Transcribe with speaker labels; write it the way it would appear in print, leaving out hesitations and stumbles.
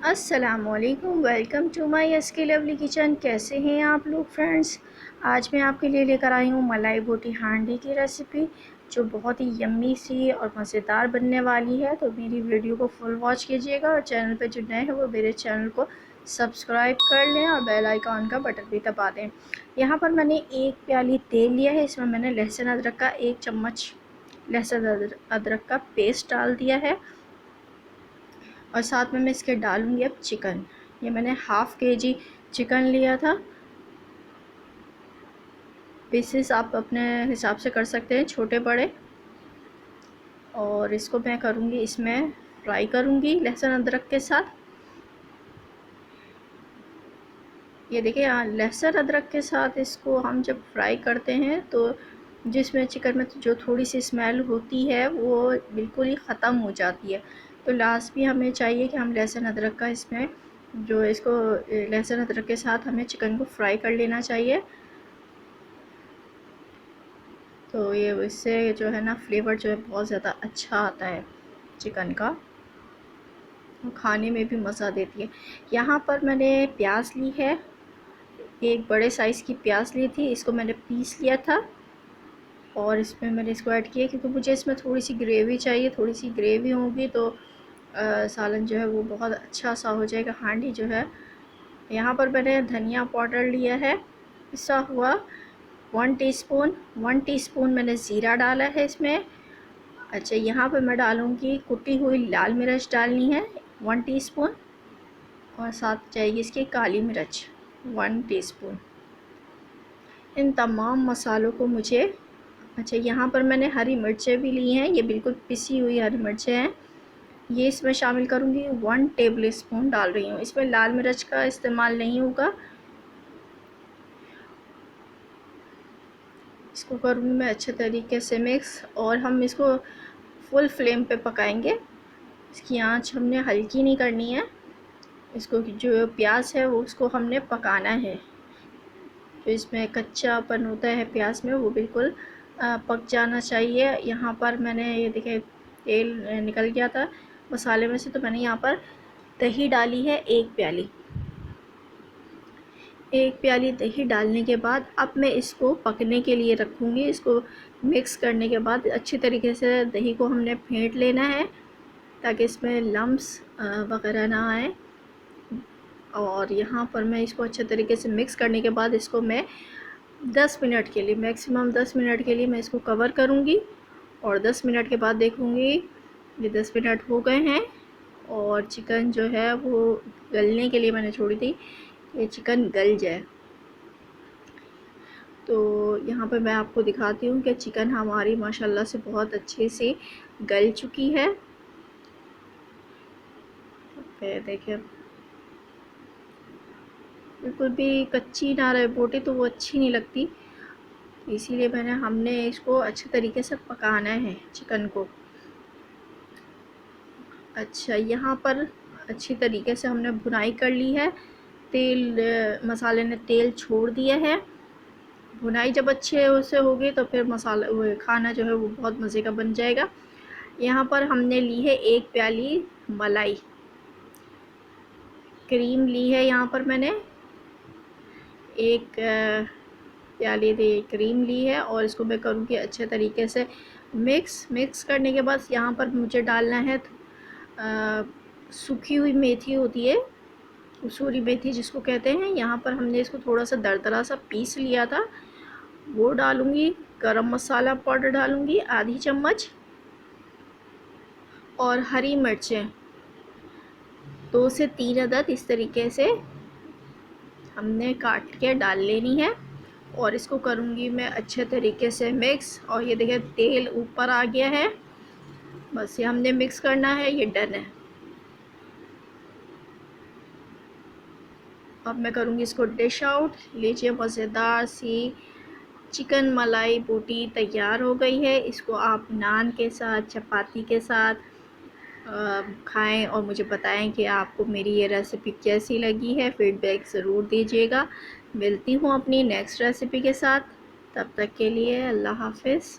Speaker 1: अस्सलामुअलैकुम, welcome to my SK lovely kitchen. कैसे हैं आप लोग फ्रेंड्स। आज मैं आपके लिए लेकर आई हूँ मलाई बोटी हांडी की रेसिपी, जो बहुत ही यम्मी सी और मज़ेदार बनने वाली है। तो मेरी वीडियो को फुल वॉच कीजिएगा और चैनल पे जो नए हैं वो मेरे चैनल को सब्सक्राइब कर लें और बेल आइकॉन का बटन भी दबा दें। यहाँ पर मैंने 1 प्याली तेल लिया है। इसमें मैंने लहसुन अदरक का 1 चम्मच लहसुन अदरक का पेस्ट डाल दिया है और साथ में मैं इसके डालूँगी अब चिकन। ये मैंने हाफ़ केजी चिकन लिया था। पीसेस आप अपने हिसाब से कर सकते हैं, छोटे बड़े। और इसको मैं करूँगी, इसमें फ्राई करूँगी लहसुन अदरक के साथ। ये देखिए, लहसुन अदरक के साथ इसको हम जब फ्राई करते हैं तो जिसमें चिकन में जो थोड़ी सी स्मेल होती है वो बिल्कुल ही ख़त्म हो जाती है। तो लास्ट भी हमें चाहिए कि हम लहसुन अदरक का इसमें जो इसको लहसुन अदरक के साथ हमें चिकन को फ्राई कर लेना चाहिए। तो ये इससे जो है ना फ्लेवर जो है बहुत ज़्यादा अच्छा आता है चिकन का, खाने में भी मज़ा देती है। यहाँ पर मैंने प्याज ली है, एक बड़े साइज़ की प्याज ली थी। इसको मैंने पीस लिया था और इसमें मैंने इसको ऐड किया क्योंकि मुझे इसमें थोड़ी सी ग्रेवी चाहिए। थोड़ी सी ग्रेवी होगी तो सालन जो है वो बहुत अच्छा सा हो जाएगा, हांडी जो है। यहाँ पर मैंने धनिया पाउडर लिया है पिसा हुआ 1 टीस्पून मैंने ज़ीरा डाला है इसमें। अच्छा, यहाँ पर मैं डालूँगी कुटी हुई लाल मिर्च डालनी है 1 टीस्पून, और साथ जाएगी इसकी काली मिर्च 1 टीस्पून। इन तमाम मसालों को मुझे, अच्छा यहाँ पर मैंने हरी मिर्चें भी ली हैं, ये बिल्कुल पिसी हुई हरी मिर्चें हैं, ये इसमें शामिल करूँगी। 1 टेबल स्पून डाल रही हूँ। इसमें लाल मिर्च का इस्तेमाल नहीं होगा। इसको करूँगी मैं अच्छे तरीके से मिक्स, और हम इसको फुल फ्लेम पे पकाएंगे। इसकी आंच हमने हल्की नहीं करनी है। इसको जो प्याज है वो उसको हमने पकाना है। जो इसमें कच्चापन होता है प्याज में वो बिल्कुल पक जाना चाहिए। यहाँ पर मैंने ये देखिए तेल निकल गया था मसाले में से, तो मैंने यहाँ पर दही डाली है 1 प्याली। 1 प्याली दही डालने के बाद अब मैं इसको पकने के लिए रखूँगी। इसको मिक्स करने के बाद अच्छी तरीके से दही को हमने फेंट लेना है ताकि इसमें लम्स वगैरह ना आए। और यहाँ पर मैं इसको अच्छे तरीके से मिक्स करने के बाद इसको मैं 10 मिनट के लिए, मैक्सिमम 10 मिनट के लिए मैं इसको कवर करूँगी। और 10 मिनट के बाद देखूँगी ये 10 मिनट हो गए हैं और चिकन जो है वो गलने के लिए मैंने छोड़ी थी, ये चिकन गल जाए। तो यहाँ पर मैं आपको दिखाती हूँ कि चिकन हमारी माशाल्लाह से बहुत अच्छे से गल चुकी है। देखिए बिल्कुल भी कच्ची ना रहे बोटी, तो वो अच्छी नहीं लगती। इसीलिए हमने इसको अच्छे तरीके से पकाना है चिकन को। अच्छा, यहाँ पर अच्छी तरीके से हमने भुनाई कर ली है। मसाले ने तेल छोड़ दिया है। भुनाई जब अच्छे से होगी तो फिर मसाला खाना जो है वो बहुत मज़े का बन जाएगा। यहाँ पर हमने ली है 1 प्याली मलाई क्रीम ली है। यहाँ पर मैंने 1 प्याली क्रीम ली है और इसको मैं करूँगी अच्छे तरीके से मिक्स करने के बाद यहाँ पर मुझे डालना है सूखी हुई मेथी होती है, कसूरी मेथी जिसको कहते हैं। यहाँ पर हमने इसको थोड़ा सा दरदरा सा पीस लिया था, वो डालूँगी। गरम मसाला पाउडर डालूँगी आधी चम्मच, और हरी मिर्चें 2 से 3 अदद इस तरीके से हमने काट के डाल लेनी है। और इसको करूँगी मैं अच्छे तरीके से मिक्स। और ये देखिए तेल ऊपर आ गया है, बस ये हमने मिक्स करना है, ये डन है। अब मैं करूँगी इसको डिश आउट। लीजिए, मज़ेदार सी चिकन मलाई बोटी तैयार हो गई है। इसको आप नान के साथ, चपाती के साथ खाएं और मुझे बताएं कि आपको मेरी ये रेसिपी कैसी लगी है। फीडबैक ज़रूर दीजिएगा। मिलती हूँ अपनी नेक्स्ट रेसिपी के साथ, तब तक के लिए अल्लाह हाफ़िज़।